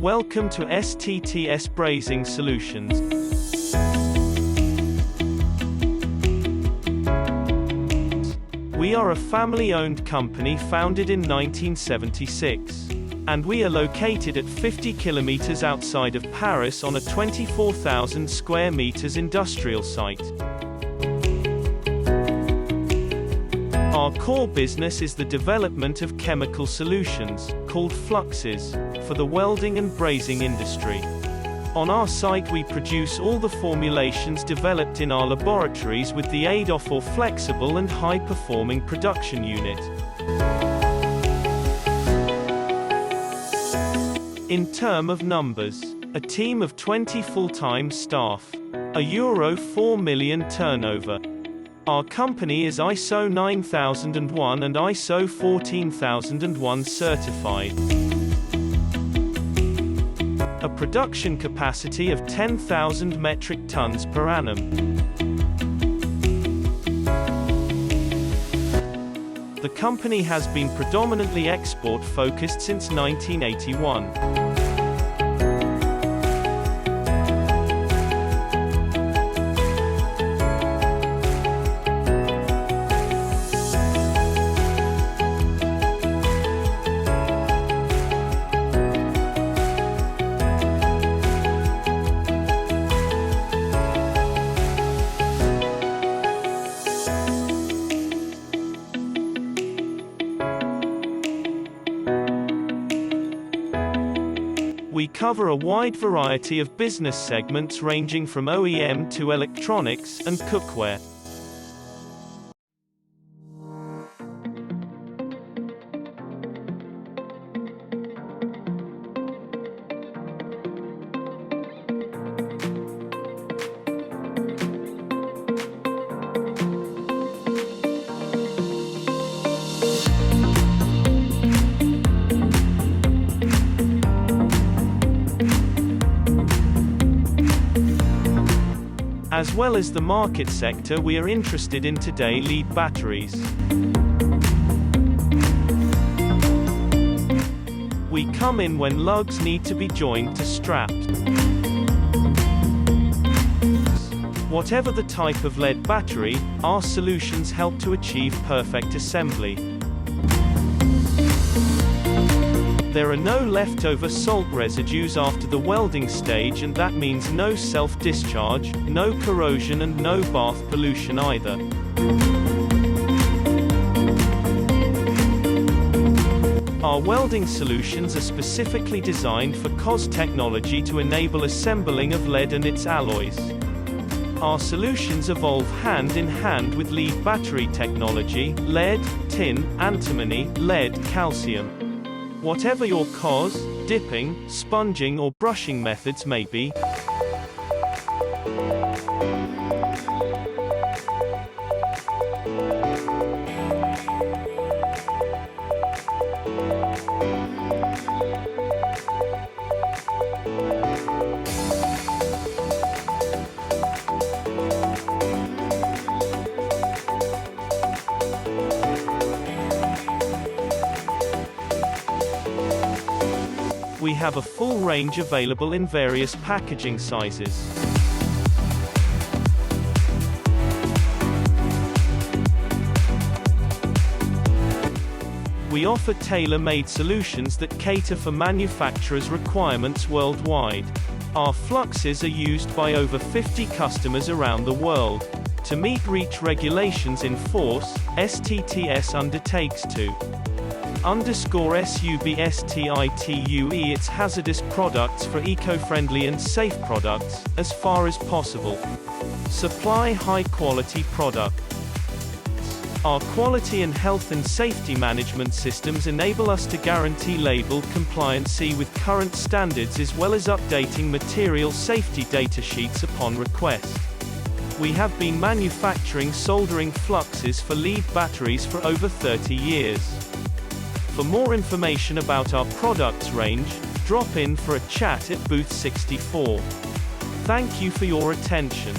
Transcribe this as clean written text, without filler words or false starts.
Welcome to STTS Brazing Solutions. We are a family-owned company founded in 1976. And we are located at 50 kilometers outside of Paris on a 24,000 square meters industrial site. Our core business is the development of chemical solutions, called fluxes, for the welding and brazing industry. On our site we produce all the formulations developed in our laboratories with the aid of our flexible and high-performing production unit. In terms of numbers, a team of 20 full-time staff, a euro 4 million turnover. Our company is ISO 9001 and ISO 14001 certified. A production capacity of 10,000 metric tons per annum. The company has been predominantly export-focused since 1981. We cover a wide variety of business segments ranging from OEM to electronics and cookware. As well as the market sector we are interested in today, lead batteries. We come in when lugs need to be joined to straps. Whatever the type of lead battery, our solutions help to achieve perfect assembly. There are no leftover salt residues after the welding stage, and that means no self-discharge, no corrosion and no bath pollution either. Our welding solutions are specifically designed for COS technology to enable assembling of lead and its alloys. Our solutions evolve hand in hand with lead battery technology, lead, tin, antimony, lead, calcium. Whatever your COS, dipping, sponging or brushing methods may be, we have a full range available in various packaging sizes. We offer tailor-made solutions that cater for manufacturers' requirements worldwide. Our fluxes are used by over 50 customers around the world. To meet REACH regulations in force, STTS undertakes to _SUBSTITUE its hazardous products for eco-friendly and safe products, as far as possible. Supply high-quality products. Our quality and health and safety management systems enable us to guarantee label compliancy with current standards as well as updating material safety data sheets upon request. We have been manufacturing soldering fluxes for lead batteries for over 30 years. For more information about our products range, drop in for a chat at booth 64. Thank you for your attention.